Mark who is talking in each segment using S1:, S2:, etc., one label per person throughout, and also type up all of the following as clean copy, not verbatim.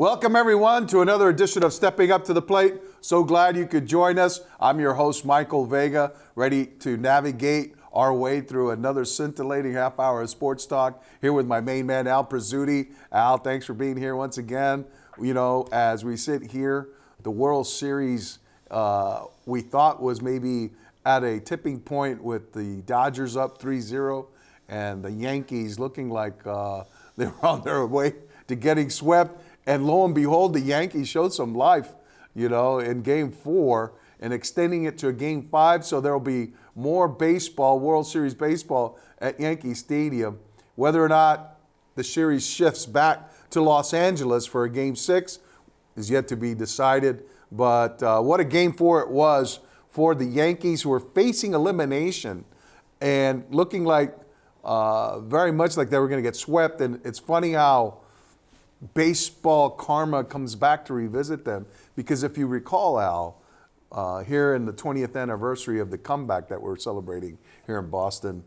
S1: Welcome, everyone, to another edition of Stepping Up to the Plate. So glad you could join us. I'm your host, Michael Vega, ready to navigate our way through another scintillating half hour of sports talk. Here with my main man, Al Prizzuti. Al, thanks for being here once again. You know, as we sit here, the World Series we thought was maybe at a tipping point with the Dodgers up 3-0 and the Yankees looking like they were on their way to getting swept. And lo and behold, the Yankees showed some life, you know, in Game 4 and extending it to a Game 5. So there will be more baseball, World Series baseball at Yankee Stadium. Whether or not the series shifts back to Los Angeles for a Game 6 is yet to be decided. But what a Game 4 it was for the Yankees, who were facing elimination and looking like very much like they were going to get swept. And it's funny how baseball karma comes back to revisit them, because if you recall, Al, here in the 20th anniversary of the comeback that we're celebrating here in Boston,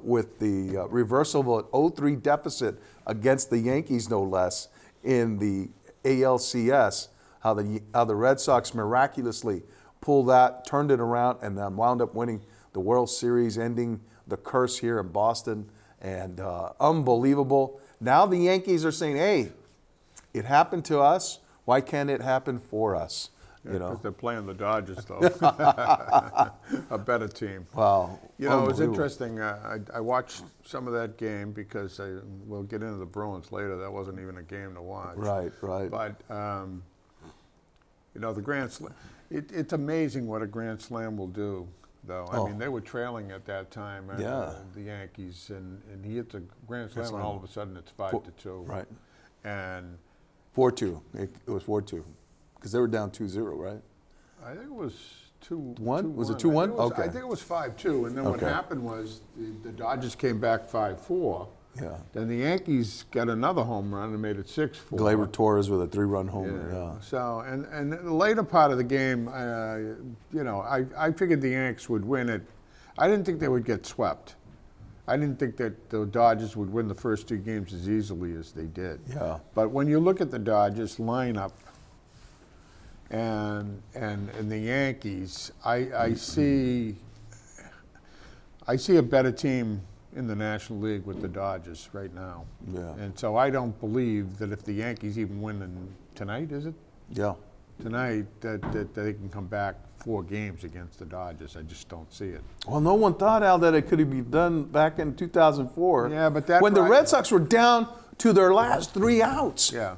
S1: with the reversal of an 0-3 deficit against the Yankees, no less, in the ALCS, how the Red Sox miraculously pulled that, turned it around, and then wound up winning the World Series, ending the curse here in Boston. And unbelievable. Now the Yankees are saying, hey, it happened to us. Why can't it happen for us?
S2: You know, they're playing the Dodgers, though. A better team.
S1: Wow.
S2: You know, it was interesting. I watched some of that game because we'll get into the Bruins later. That wasn't even a game to watch.
S1: Right.
S2: But, you know, the Grand Slam, it's amazing what a Grand Slam will do, though. I mean, they were trailing at that time, the Yankees, and he hits a Grand Slam, and all of a sudden it's 5-2.
S1: Right.
S2: And
S1: 4-2. It was 4-2. Because they were down 2-0, right?
S2: I think it was
S1: 2-1. Was it 2-1?
S2: Okay. I think it was 5-2. And then what happened was the Dodgers came back 5-4.
S1: Yeah.
S2: Then the Yankees got another home run and made it 6-4.
S1: Gleyber Torres with a 3-run homer. Yeah.
S2: So and the later part of the game, you know, I figured the Yanks would win it. I didn't think they would get swept. I didn't think that the Dodgers would win the first 2 games as easily as they did. Yeah. But when you look at the Dodgers lineup and the Yankees, I see a better team in the National League with the Dodgers right now. Yeah. And so I don't believe that if the Yankees even win tonight, is it?
S1: Yeah.
S2: Tonight, that they can come back 4 games against the Dodgers. I just don't see it.
S1: Well, no one thought, Al, that it could be done back in 2004.
S2: Yeah, but that
S1: when the Red Sox were down to their last 3 outs.
S2: Yeah.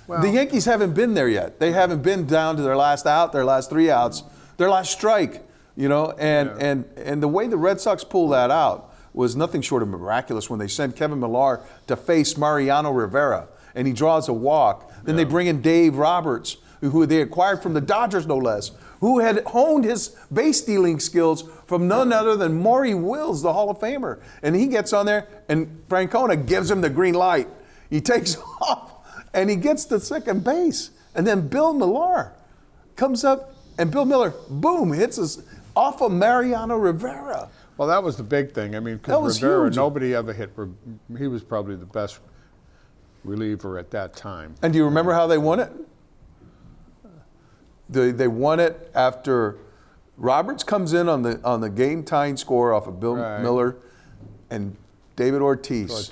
S2: Well,
S1: the Yankees haven't been there yet. They haven't been down to their last out, their last 3 outs, their last strike, you know, and the way the Red Sox pulled that out was nothing short of miraculous when they sent Kevin Millar to face Mariano Rivera, and he draws a walk. Then they bring in Dave Roberts, who they acquired from the Dodgers, no less, who had honed his base stealing skills from none other than Maury Wills, the Hall of Famer. And he gets on there, and Francona gives him the green light. He takes off, and he gets to second base. And then Bill Millar comes up, and Bill Miller, boom, hits us off of Mariano Rivera.
S2: Well, that was the big thing. I mean, because Rivera, huge. Nobody ever hit. He was probably the best reliever at that time.
S1: And do you remember how they won it? They won it after Roberts comes in on the game-tying score off of Bill Miller, and David Ortiz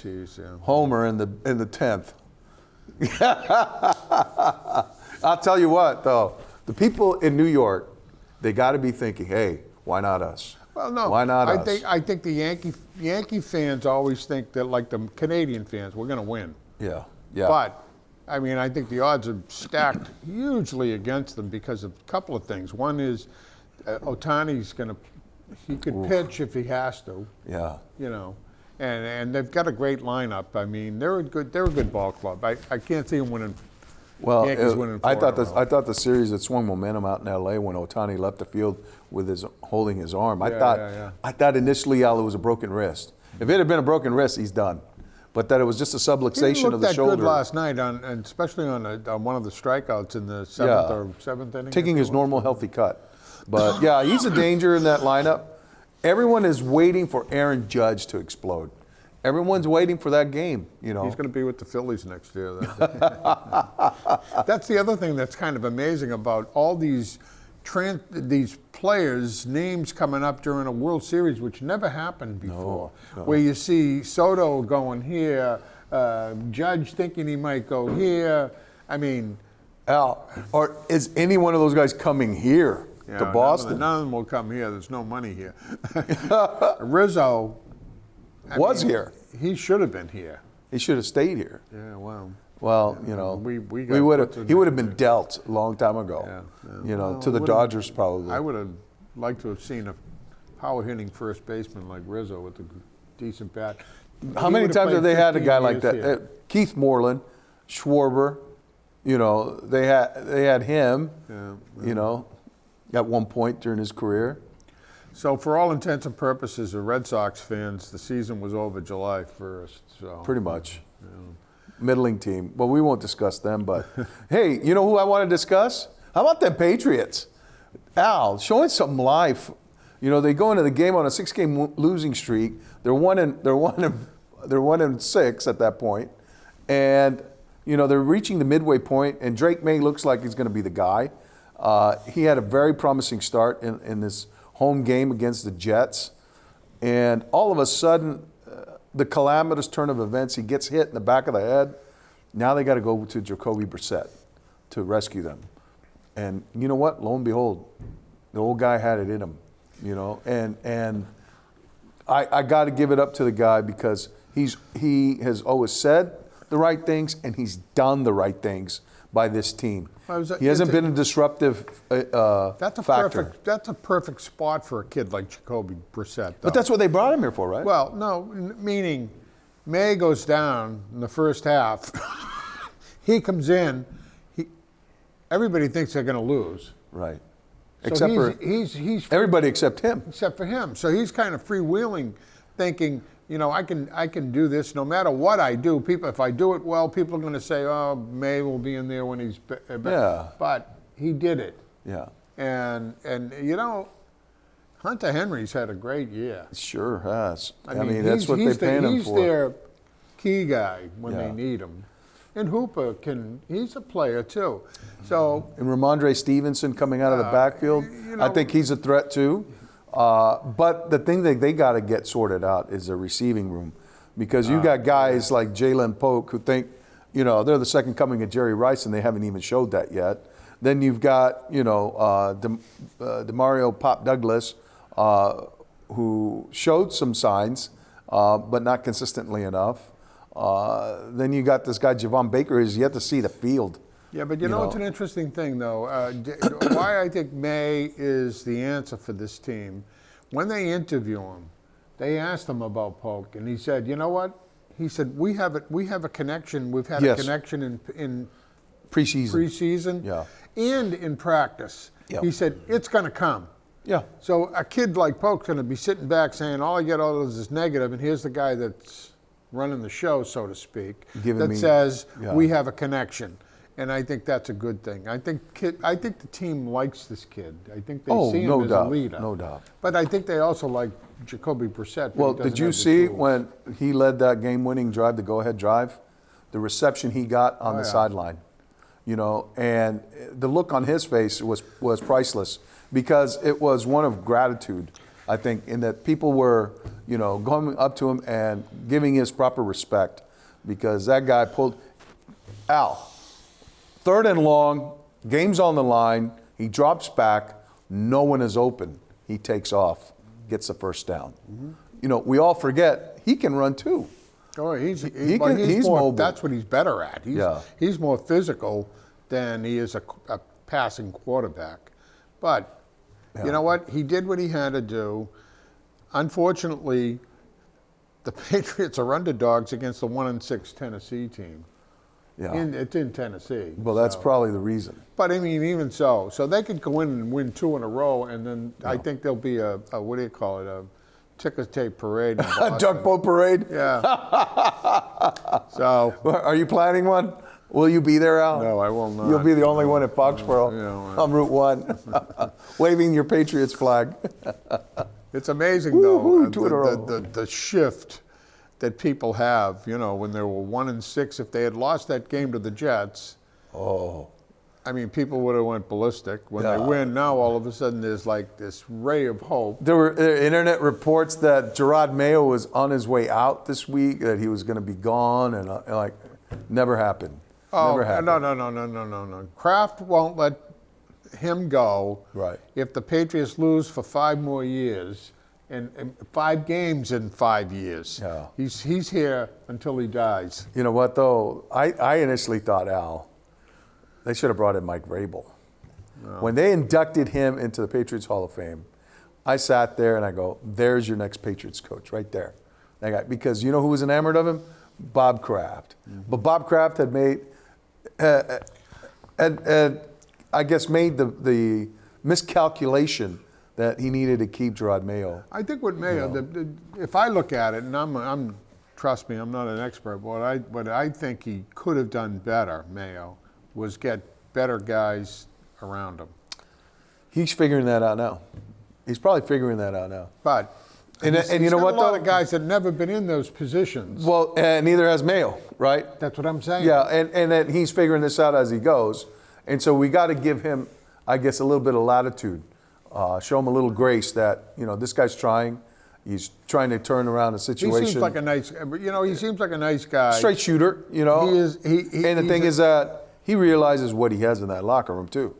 S1: homer in the 10th. I'll tell you what, though, the people in New York, they got to be thinking, hey, why not us?
S2: Well, no,
S1: why not us?
S2: I think the Yankee fans always think that, like the Canadian fans, we're going to win.
S1: Yeah.
S2: But I mean, I think the odds are stacked hugely against them because of a couple of things. One is Ohtani's he could pitch if he has to. Yeah. You know, and they've got a great lineup. I mean, they're a good ball club. I can't see them winning.
S1: Well,
S2: Yankees winning.
S1: I thought the series had swung momentum out in L.A. when Ohtani left the field with holding his arm. I thought initially, Al, it was a broken wrist. If it had been a broken wrist, he's done. But that it was just a subluxation of the shoulder.
S2: He looked that good last night, and especially on one of the strikeouts in the seventh inning.
S1: Taking his normal healthy cut. But, yeah, he's a danger in that lineup. Everyone is waiting for Aaron Judge to explode. Everyone's waiting for that game, you know.
S2: He's going to be with the Phillies next year. That's the other thing that's kind of amazing about all these players' names coming up during a World Series, which never happened before.
S1: No.
S2: Where you see Soto going here, Judge thinking he might go here. I mean,
S1: Al, or is any one of those guys coming here to Boston?
S2: None of them will come here. There's no money here. Rizzo
S1: was here.
S2: He should have been here.
S1: He should have stayed here.
S2: Yeah, well.
S1: Well, you know,
S2: we
S1: would have. He would have been dealt a long time ago.
S2: Yeah.
S1: You know, to the Dodgers probably.
S2: I would have liked to have seen a power hitting first baseman like Rizzo with a decent bat.
S1: How many times have they had a guy like that? Keith Moreland, Schwarber. You know, they had him.
S2: Yeah.
S1: You know, at one point during his career.
S2: So for all intents and purposes of Red Sox fans, the season was over July 1st. So
S1: pretty much. Yeah. Middling team. Well, we won't discuss them, but hey, you know who I want to discuss? How about them Patriots? Al, showing some life. You know, they go into the game on a 6-game losing streak. They're 1-6 at that point, and you know they're reaching the midway point. And Drake May looks like he's going to be the guy. He had a very promising start in this home game against the Jets, and all of a sudden, the calamitous turn of events, he gets hit in the back of the head. Now they got to go to Jacoby Brissett to rescue them. And you know what? Lo and behold, the old guy had it in him, you know. And I got to give it up to the guy because he has always said the right things and he's done the right things by this team. He hasn't been a disruptive factor.
S2: That's a perfect spot for a kid like Jacoby Brissett, though.
S1: But that's what they brought him here for, right?
S2: Well, no, meaning May goes down in the first half. He comes in. Everybody thinks they're going to lose.
S1: Right.
S2: So
S1: Except for everybody except him.
S2: Except for him. So he's kind of freewheeling, thinking, you know, I can do this no matter what I do. If I do it well, people are going to say, oh, May will be in there when he's back.
S1: Yeah.
S2: But he did it.
S1: Yeah.
S2: And you know, Hunter Henry's had a great year.
S1: Sure has. I mean that's what they pay him for.
S2: He's their key guy when they need him. And Hooper he's a player too. So
S1: and Ramondre Stevenson coming out of the backfield, you know, I think he's a threat too. But the thing that they got to get sorted out is the receiving room, because you got guys like Jalen Polk who think, you know, they're the second coming of Jerry Rice, and they haven't even showed that yet. Then you've got, you know, Demario Pop Douglas, who showed some signs, but not consistently enough. Then you got this guy Javon Baker who's yet to see the field.
S2: Yeah, but you know, it's an interesting thing, though. Why I think May is the answer for this team. When they interview him, they asked him about Polk, and he said, "You know what?" He said, "We have a connection. We've had a connection in preseason, and in practice." Yeah. He said, "It's going to come."
S1: Yeah.
S2: So a kid like Polk's going to be sitting back saying, "All I get all of this is negative," and here's the guy that's running the show, so to speak, says we have a connection. And I think that's a good thing. I think the team likes this kid. I think they see him as a leader.
S1: No doubt.
S2: But I think they also like Jacoby Brissett.
S1: Well, did you see when he led that game-winning drive, the go-ahead drive, the reception he got on the sideline? You know, and the look on his face was priceless, because it was one of gratitude, I think, in that people were, you know, going up to him and giving his proper respect, because that guy pulled Al. 3rd and long, game's on the line, he drops back, no one is open. He takes off, gets the first down. Mm-hmm. You know, we all forget, he can run too.
S2: Oh, he's
S1: more, mobile.
S2: That's what he's better at. He's more physical than he is a passing quarterback. But you know what? He did what he had to do. Unfortunately, the Patriots are underdogs against the 1-6 Tennessee team.
S1: Yeah.
S2: It's in Tennessee.
S1: Well, that's probably the reason.
S2: But I mean, even so they could go in and win 2 in a row, and then I think there'll be a what do you call it, a ticker tape parade.
S1: A duck boat parade?
S2: Yeah. So.
S1: Are you planning one? Will you be there, Al?
S2: No, I will not.
S1: You'll be the only one at Foxborough on Route 1, waving your Patriots flag.
S2: It's amazing, though, the shift that people have, you know, when they were 1-6, if they had lost that game to the Jets, I mean, people would have went ballistic. When they win, now all of a sudden there's like this ray of hope.
S1: There were internet reports that Gerard Mayo was on his way out this week, that he was going to be gone, and like, never happened. Never happened.
S2: No. Kraft won't let him go if the Patriots lose for 5 more years and 5 games in 5 years.
S1: Yeah.
S2: He's here until he dies.
S1: You know what, though? I initially thought, Al, they should have brought in Mike Vrabel. No. When they inducted him into the Patriots Hall of Fame, I sat there and I go, there's your next Patriots coach right there. That guy, because you know who was enamored of him? Bob Kraft. Mm-hmm. But Bob Kraft had made, I guess, made the miscalculation that he needed to keep Gerard Mayo.
S2: I think with Mayo, if I look at it, and I'm trust me, I'm not an expert, but what I think he could have done better, Mayo, was get better guys around him.
S1: He's figuring that out now. He's probably figuring that out now.
S2: But
S1: and you know what,
S2: though? A lot of guys that never been in those positions.
S1: Well, and neither has Mayo, right?
S2: That's what I'm saying.
S1: Yeah, and then he's figuring this out as he goes. And so we got to give him, I guess, a little bit of latitude. Show him a little grace that, you know, this guy's trying. He's trying to turn around a situation.
S2: He seems like a nice, you know, he seems like a nice guy.
S1: Straight shooter, you know.
S2: He is.
S1: And the thing is that he realizes what he has in that locker room too.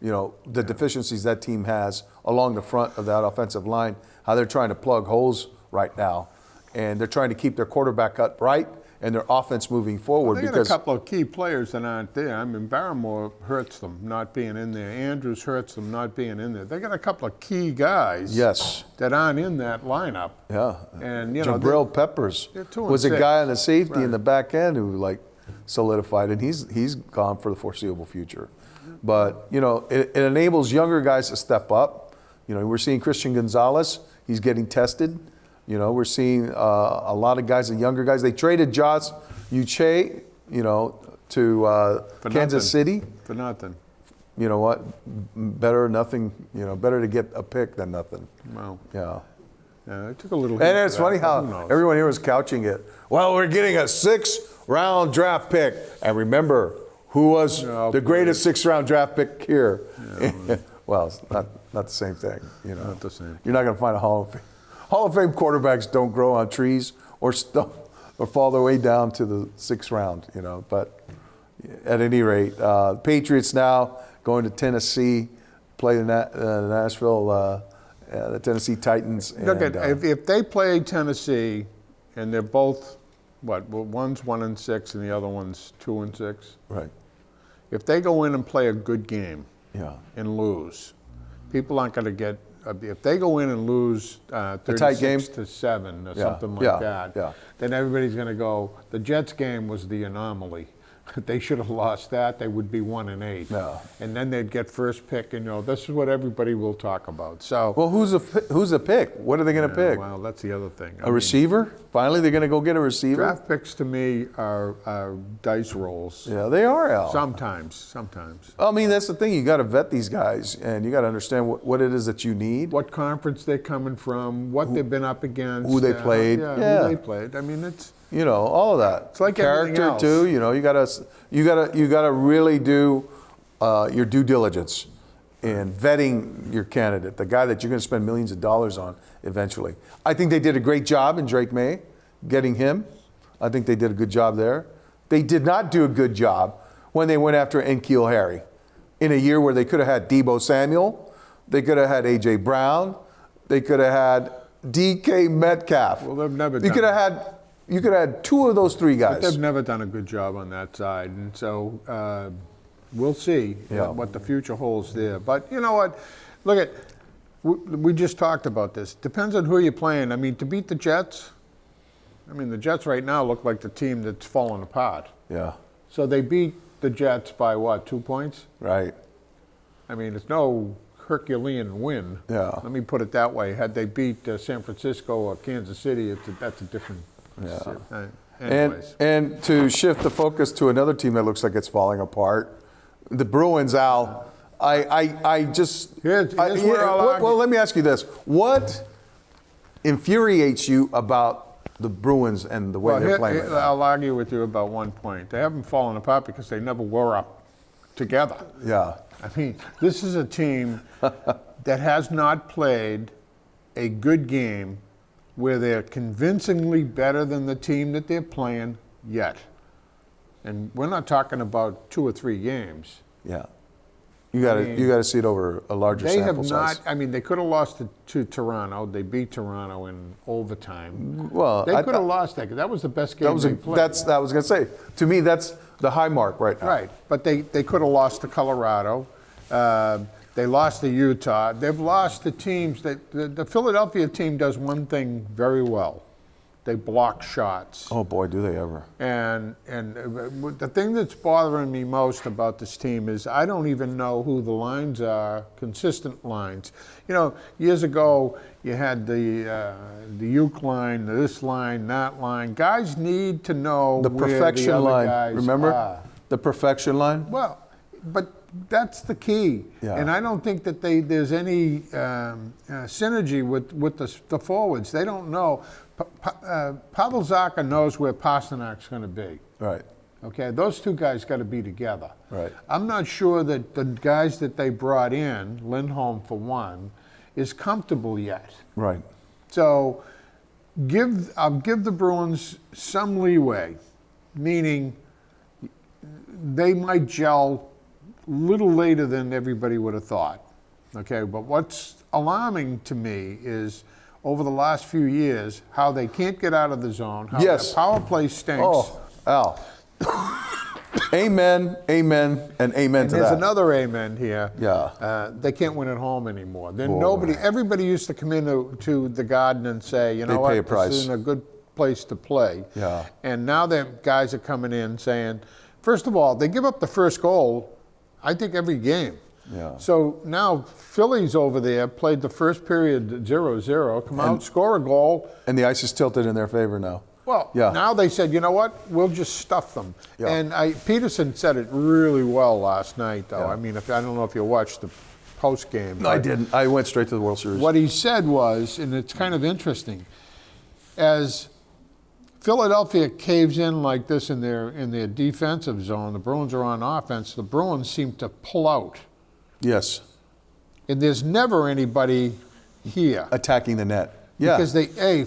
S1: You know, the deficiencies that team has along the front of that offensive line, how they're trying to plug holes right now. And they're trying to keep their quarterback upright and their offense moving forward.
S2: Well, they got a couple of key players that aren't there. I mean, Barrymore hurts them not being in there. Andrews hurts them not being in there. They got a couple of key guys that aren't in that lineup.
S1: Yeah.
S2: And, you know,
S1: Jabril Peppers was a guy on the safety in the back end who, like, solidified, and he's gone for the foreseeable future. But, you know, it enables younger guys to step up. You know, we're seeing Christian Gonzalez. He's getting tested. You know, we're seeing a lot of guys, the younger guys. They traded Josh Uche, you know, to Kansas City.
S2: For nothing.
S1: You know what? Better nothing. You know, better to get a pick than nothing.
S2: Wow.
S1: Yeah.
S2: Yeah, it took a little.
S1: And it's funny how everyone here was couching it. Well, we're getting a 6th-round draft pick, and remember who was the greatest 6th-round draft pick here. Yeah, well, it's not the same thing. You know,
S2: not the same.
S1: You're not going to find a Hall of Fame quarterbacks don't grow on trees or fall their way down to the 6th round, you know. But at any rate, Patriots now going to Tennessee, play the Nashville, the Tennessee Titans.
S2: Look, if they play Tennessee, and they're both, one's 1-6 and the other one's 2-6.
S1: Right.
S2: If they go in and play a good game,
S1: and
S2: lose, people aren't going to get. If they go in and lose 36-7 or something like that, then everybody's going to go, the Jets game was the anomaly. They should have lost that. They would be 1-8.
S1: Yeah.
S2: And then they'd get first pick, and, you know, this is what everybody will talk about. So,
S1: well, who's the pick? What are they going to pick?
S2: Well, that's the other thing.
S1: A receiver? Finally, they're going to go get a receiver?
S2: Draft picks to me are dice rolls.
S1: Yeah, they are, Al.
S2: Sometimes.
S1: I mean, that's the thing. You got to vet these guys, and you got to understand what it is that you need.
S2: What conference they're coming from, what they've been up against.
S1: Who they played.
S2: Who they played. I mean, it's...
S1: You know, all of that.
S2: It's like
S1: character too. You know, you gotta really do your due diligence in vetting your candidate, the guy that you're going to spend millions of dollars on eventually. I think they did a great job in Drake May, getting him. I think they did a good job there. They did not do a good job when they went after N'Keal Harry in a year where they could have had Deebo Samuel, they could have had A.J. Brown, they could have had DK Metcalf.
S2: Well, they've never.
S1: You could have had 2 of those 3 guys.
S2: But they've never done a good job on that side, and so we'll see what the future holds there. But you know what? Look at, we just talked about this. Depends on who you're playing. I mean, to beat the Jets, the Jets right now look like the team that's falling apart.
S1: Yeah.
S2: So they beat the Jets by what, 2 points?
S1: Right.
S2: I mean, it's no Herculean win.
S1: Yeah.
S2: Let me put it that way. Had they beat San Francisco or Kansas City, that's a different.
S1: Yeah.
S2: Anyways.
S1: And to shift the focus to another team that looks like it's falling apart, the Bruins, Al. Well, let me ask you this: what infuriates you about the Bruins and the way they're playing right now.
S2: I'll argue with you about one point. They haven't fallen apart because they never were up together.
S1: Yeah.
S2: I mean, this is a team that has not played a good game where they're convincingly better than the team that they're playing yet. And we're not talking about 2 or 3 games.
S1: Yeah. You got to see it over a larger sample size. They have not.
S2: I mean, they could have lost to Toronto. They beat Toronto in overtime.
S1: Well,
S2: they could have lost that because that was the best game they played.
S1: That I was going to say. To me, that's the high mark right now.
S2: Right, but they could have lost to Colorado. They lost to Utah. They've lost to teams that the Philadelphia team does one thing very well. They block shots.
S1: Oh boy, do they ever!
S2: And the thing that's bothering me most about this team is I don't even know who the lines are, consistent lines. You know, years ago you had the Uke line, this line, that line. Guys need to know
S1: the
S2: where
S1: perfection
S2: the other
S1: line.
S2: guys
S1: Remember
S2: are.
S1: The perfection line?
S2: Well, but that's the key.
S1: Yeah.
S2: And I don't think that there's any synergy with the forwards. They don't know. Pavel Zacha knows where Pasternak's going to be.
S1: Right.
S2: Okay, those two guys got to be together.
S1: Right.
S2: I'm not sure that the guys that they brought in, Lindholm for one, is comfortable yet.
S1: Right.
S2: So I'll give the Bruins some leeway, meaning they might gel a little later than everybody would have thought. Okay, but what's alarming to me is over the last few years how they can't get out of the zone, how their power play stinks.
S1: Oh, Al. Amen, amen, and amen to that.
S2: There's another amen here.
S1: Yeah.
S2: They can't win at home anymore. Then everybody used to come into the Garden and say, you know what, this isn't a good place to play.
S1: Yeah.
S2: And now the guys are coming in saying, first of all, they give up the first goal, I think, every game.
S1: Yeah.
S2: So now Philly's over there, played the first period 0-0, come out, score a goal.
S1: And the ice is tilted in their favor now.
S2: Well, now they said, you know what, we'll just stuff them.
S1: Yeah.
S2: And Peterson said it really well last night, though.
S1: Yeah.
S2: I mean, I don't know if you watched the post game.
S1: No, I didn't. I went straight to the World Series.
S2: What he said was, and it's kind of interesting, as Philadelphia caves in like this in their defensive zone, the Bruins are on offense, the Bruins seem to pull out.
S1: Yes.
S2: And there's never anybody here.
S1: Attacking the net. Yeah.
S2: Because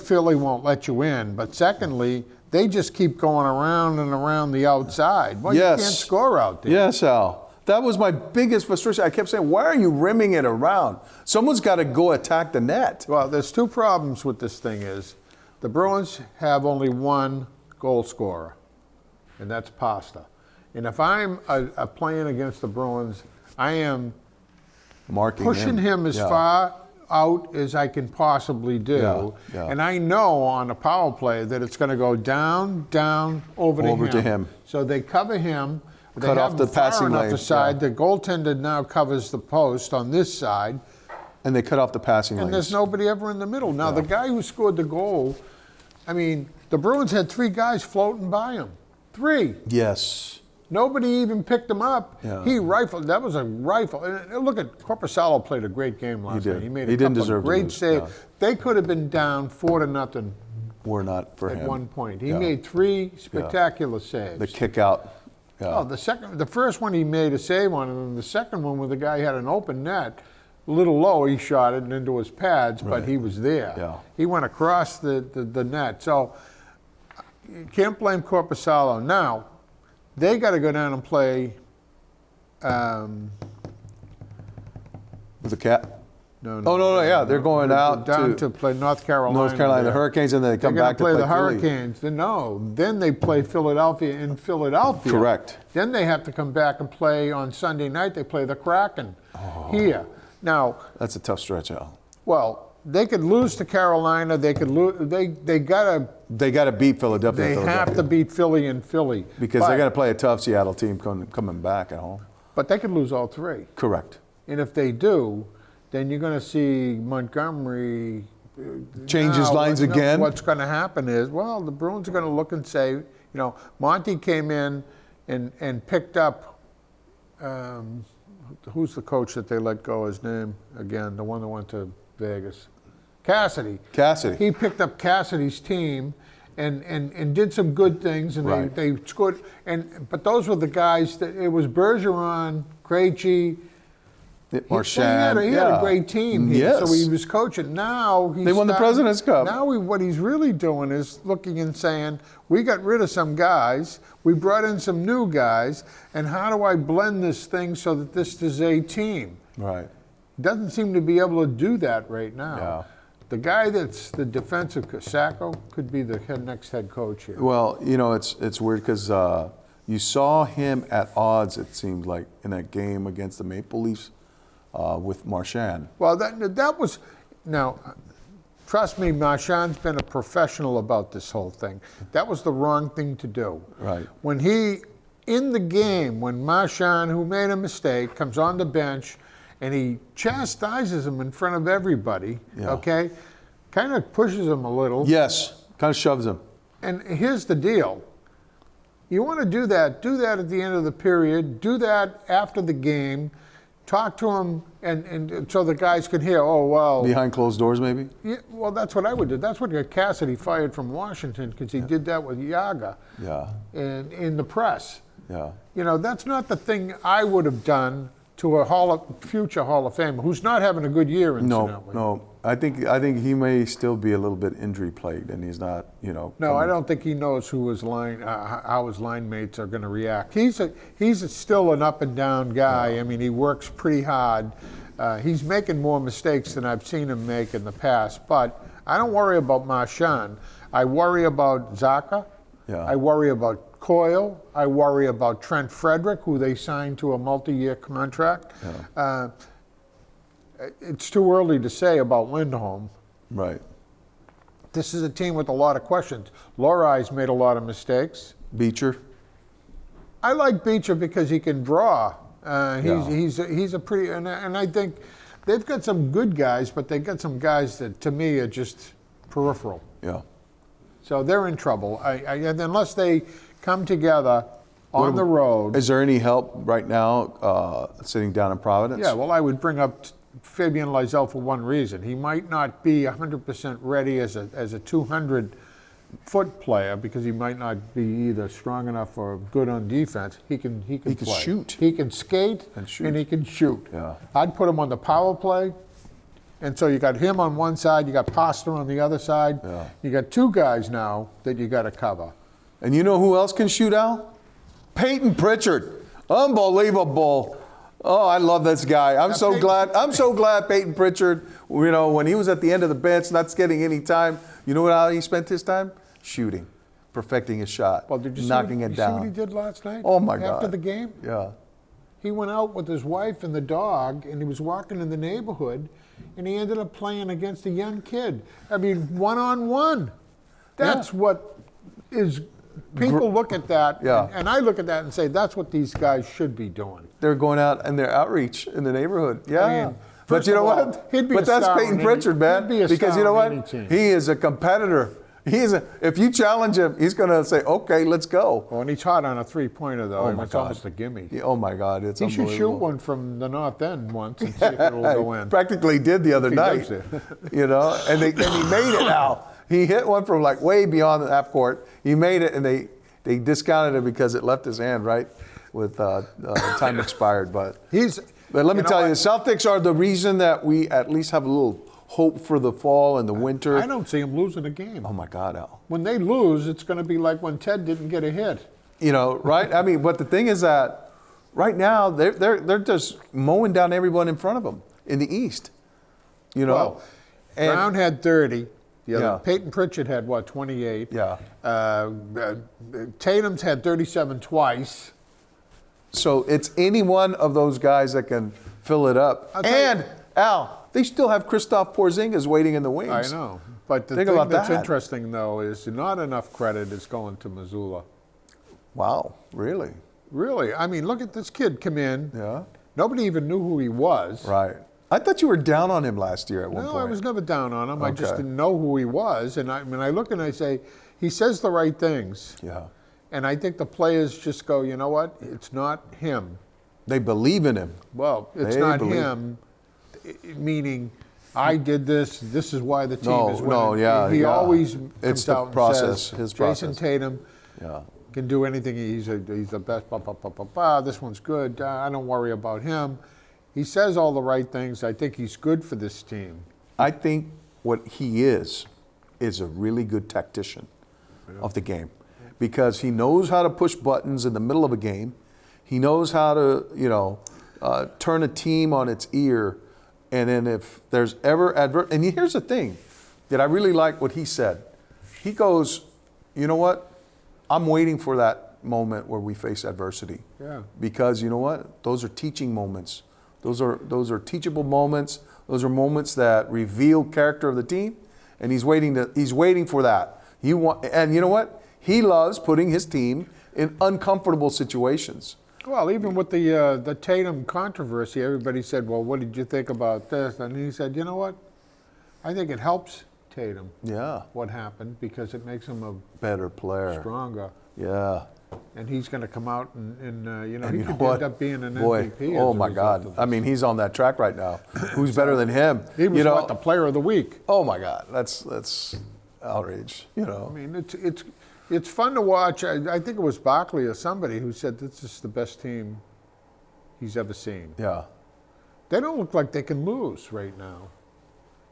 S2: Philly won't let you in, but secondly, they just keep going around and around the outside. Well, you can't score out there.
S1: Yes, Al. That was my biggest frustration. I kept saying, why are you rimming it around? Someone's got to go attack the net.
S2: Well, there's 2 problems with this thing is the Bruins have only one goal scorer, and that's Pasta. And if I'm playing against the Bruins, I am pushing him as far out as I can possibly do.
S1: Yeah.
S2: And I know on a power play that it's going to go down, over to him. So they cover him. They
S1: cut
S2: have
S1: off the passing
S2: lane.
S1: lane.
S2: Side. The goaltender now covers the post on this side.
S1: And they cut off the passing lanes.
S2: And there's nobody ever in the middle. Now, the guy who scored the goal, I mean, the Bruins had 3 guys floating by him. 3.
S1: Yes.
S2: Nobody even picked him up.
S1: Yeah.
S2: He rifled. That was a rifle. And look at Korpisalo played a great game last night. He made a couple of great saves. Yeah. They could have been down 4-0.
S1: Were not for him
S2: at one point. He made 3 spectacular saves.
S1: The kick out. Yeah.
S2: Oh, the first one he made a save on, and the second one where the guy had an open net, a little low, he shot it into his pads, but he was there.
S1: Yeah.
S2: He went across the net. So you can't blame Korpisalo. Now, they got to go down and play.
S1: With the Cat?
S2: No.
S1: Oh, no, yeah. They're going out
S2: down to play North Carolina.
S1: North Carolina, the Hurricanes, and then they come back to play
S2: the Hurricanes. Then they play Philadelphia in Philadelphia.
S1: Correct.
S2: Then they have to come back and play on Sunday night. They play the Kraken here. Now,
S1: that's a tough stretch, Al.
S2: Well, they could lose to Carolina. They could lose. They gotta
S1: beat Philadelphia.
S2: They have to beat Philly and Philly
S1: because they're gonna play a tough Seattle team coming back at home.
S2: But they could lose all 3.
S1: Correct.
S2: And if they do, then you're going to see Montgomery
S1: change his lines again.
S2: What's going to happen is, well, the Bruins are going to look and say, Monty came in and picked up. Who's the coach that they let go? His name again, the one that went to Vegas. Cassidy.
S1: Cassidy.
S2: He picked up Cassidy's team, and did some good things, and
S1: Right.
S2: they scored. But those were the guys that it was Bergeron, Krejci.
S1: Marchand.
S2: He had a great team.
S1: Yes.
S2: So he was coaching. Now
S1: They won the President's Cup.
S2: Now what he's really doing is looking and saying, we got rid of some guys, we brought in some new guys, and how do I blend this thing so that this is a team?
S1: Right.
S2: Doesn't seem to be able to do that right now.
S1: Yeah.
S2: The guy that's the defensive, Sacco, could be the next head coach here.
S1: Well, it's weird because you saw him at odds, it seemed like, in that game against the Maple Leafs with Marchand.
S2: Well, that was, now, trust me, Marchand's been a professional about this whole thing. That was the wrong thing to do.
S1: Right.
S2: When in the game, when Marchand, who made a mistake, comes on the bench and he chastises him in front of everybody, okay, kind of pushes him a little.
S1: Yes, kind of shoves him.
S2: And here's the deal. You want to do that at the end of the period, do that after the game, talk to him, and so the guys can hear, oh, well.
S1: Behind closed doors, maybe?
S2: Yeah, well, that's what I would do. That's what got Cassidy fired from Washington, because he did that with Yaga in the press.
S1: Yeah.
S2: That's not the thing I would have done to a future Hall of Famer who's not having a good year, incidentally.
S1: No. I think he may still be a little bit injury plagued, and he's not,
S2: No, I don't think he knows how his line mates are going to react. He's still an up and down guy. I mean, he works pretty hard. He's making more mistakes than I've seen him make in the past. But I don't worry about Marchand. I worry about Zacha.
S1: Yeah.
S2: I worry about Coyle. I worry about Trent Frederick, who they signed to a multi-year contract.
S1: Yeah.
S2: It's too early to say about Lindholm.
S1: Right.
S2: This is a team with a lot of questions. Lorai's made a lot of mistakes.
S1: Beecher.
S2: I like Beecher because he can draw. He's a pretty, and I think they've got some good guys, but they've got some guys that to me are just peripheral.
S1: Yeah.
S2: So they're in trouble. Unless they come together on the road.
S1: Is there any help right now sitting down in Providence?
S2: Yeah, well, I would bring up Fabian Lysell for one reason. He might not be 100% ready as a 200-foot player because he might not be either strong enough or good on defense. He can play.
S1: Shoot.
S2: He can skate
S1: and shoot.
S2: And he can shoot.
S1: Yeah.
S2: I'd put him on the power play. And so you got him on one side, you got Pasta on the other side.
S1: Yeah.
S2: You got two guys now that you got to cover.
S1: And you know who else can shoot, Al? Peyton Pritchard. Unbelievable. Oh, I love this guy. I'm so glad Peyton Pritchard, when he was at the end of the bench, not getting any time, you know how he spent his time? Shooting, perfecting his shot,
S2: Well, did you
S1: knocking
S2: see
S1: it down.
S2: See what he did last night?
S1: Oh, my God.
S2: After the game?
S1: Yeah.
S2: He went out with his wife and the dog, and he was walking in the neighborhood, and he ended up playing against a young kid. I mean, one-on-one. That's what is... People look at that, and I look at that and say, that's what these guys should be doing.
S1: They're going out and their outreach in the neighborhood. Yeah.
S2: I mean,
S1: but you know
S2: all,
S1: what?
S2: He'd be
S1: but
S2: a
S1: that's
S2: star
S1: Peyton Pritchard, man. Because you know what? He is a competitor. If you challenge him, he's going to say, okay, let's go.
S2: Well, and he's hot on a three-pointer, though, and it's almost a gimme.
S1: Oh, my God. It's unbelievable.
S2: He should shoot one from the north end once and see if it'll go in.
S1: Practically did the other night. And he made it now. He hit one from like way beyond the half court. He made it, and they discounted it because it left his hand right with time expired. But let me tell you, the Celtics are the reason that we at least have a little hope for the fall and the winter.
S2: I don't see them losing a game.
S1: Oh, my God, Al.
S2: When they lose, it's going to be like when Ted didn't get a hit.
S1: Right? I mean, but the thing is that right now they're just mowing down everyone in front of them in the East.
S2: Well, Brown had 30. Peyton Pritchard had, 28?
S1: Yeah.
S2: Tatum's had 37 twice.
S1: So it's any one of those guys that can fill it up. And, Al, they still have Kristaps Porzingis waiting in the wings.
S2: I know. But the thing that's interesting, though, is not enough credit is going to Missoula.
S1: Wow, really?
S2: Really. I mean, look at this kid come in.
S1: Yeah.
S2: Nobody even knew who he was.
S1: Right. I thought you were down on him last year at one point.
S2: No, I was never down on him.
S1: Okay.
S2: I just didn't know who he was. And I look and I say, he says the right things.
S1: Yeah.
S2: And I think the players just go, you know what? It's not him.
S1: They believe in him.
S2: Well, it's not him, meaning I did this. This is why the team is winning.
S1: No, yeah,
S2: He always
S1: it's
S2: comes
S1: the
S2: out
S1: process,
S2: and says,
S1: his
S2: Jason
S1: process.
S2: Tatum
S1: Yeah.
S2: can do anything. He's the best. This one's good. I don't worry about him. He says all the right things. I think he's good for this team.
S1: I think what he is a really good tactician of the game, because he knows how to push buttons in the middle of a game. He knows how to, turn a team on its ear. And then if there's ever and here's the thing that I really like what he said. He goes, you know what? I'm waiting for that moment where we face adversity.
S2: Yeah.
S1: Because you know what? Those are teaching moments. Those are teachable moments. Those are moments that reveal character of the team, and he's waiting for that. And you know what? He loves putting his team in uncomfortable situations.
S2: Well, even with the Tatum controversy, everybody said, well, what did you think about this? And he said, you know what? I think it helps Tatum.
S1: Yeah.
S2: What happened, because it makes him a
S1: better player.
S2: Stronger.
S1: Yeah.
S2: And he's going to come out and he could
S1: what?
S2: end up being an
S1: Boy,
S2: MVP.
S1: oh my God. I mean, he's on that track right now. Who's better than him?
S2: He was the player of the week.
S1: Oh my God. That's outrage,
S2: I mean, it's fun to watch. I think it was Barkley or somebody who said this is the best team he's ever seen.
S1: Yeah.
S2: They don't look like they can lose right now.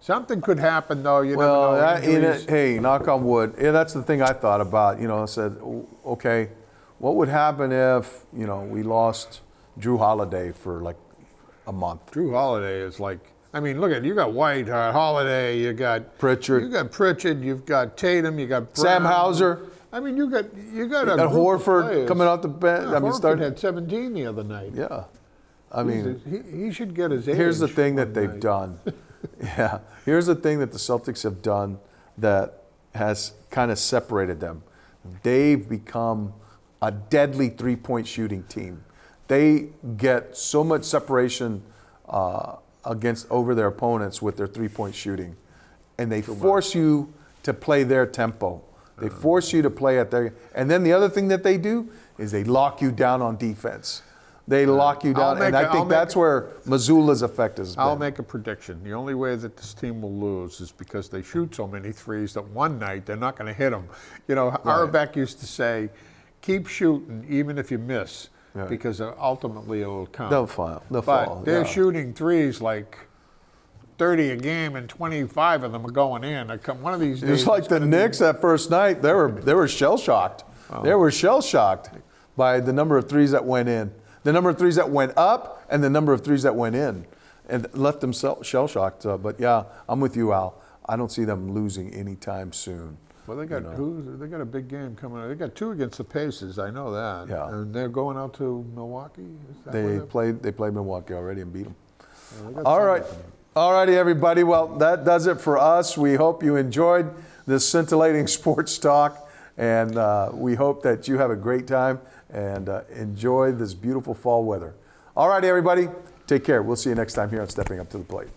S2: Something could happen, though. You never know.
S1: Hey, knock on wood. Yeah, that's the thing I thought about. I said, okay, what would happen if, we lost Drew Holiday for like a month?
S2: Drew Holiday is like, look at you got White, Holiday, you got
S1: Pritchard,
S2: you've got Tatum, you got Brown.
S1: Sam Hauser.
S2: You got a
S1: group
S2: Horford
S1: coming out the bench.
S2: Yeah, Horford had 17 the other night.
S1: Yeah,
S2: he should get his age.
S1: Here's the thing that they've done. Yeah, here's the thing that the Celtics have done that has kind of separated them. They've become a deadly three-point shooting team. They get so much separation over their opponents with their three-point shooting, and they force you to play their tempo. They force you to play at their. And then the other thing that they do is they lock you down on defense. They lock you down, and I think that's where Mazzulla's effect has been.
S2: I'll make a prediction. The only way that this team will lose is because they shoot so many threes that one night they're not going to hit them. Auerbach used to say, keep shooting even if you miss, because ultimately it will count.
S1: They'll fall.
S2: But they're shooting threes like 30 a game, and 25 of them are going in. One of these days,
S1: it's like the Knicks that first night. They were shell shocked. Oh. They were shell shocked by the number of threes that went in, the number of threes that went up, and the number of threes that went in, and left them shell shocked. But yeah, I'm with you, Al. I don't see them losing anytime soon.
S2: Well, they got they got a big game coming up. They got 2 against the Pacers. I know that.
S1: Yeah.
S2: And they're going out to Milwaukee.
S1: They played Milwaukee already and beat them. All right. All righty, everybody. Well, that does it for us. We hope you enjoyed this scintillating sports talk, and we hope that you have a great time and enjoy this beautiful fall weather. All righty, everybody. Take care. We'll see you next time here on Stepping Up to the Plate.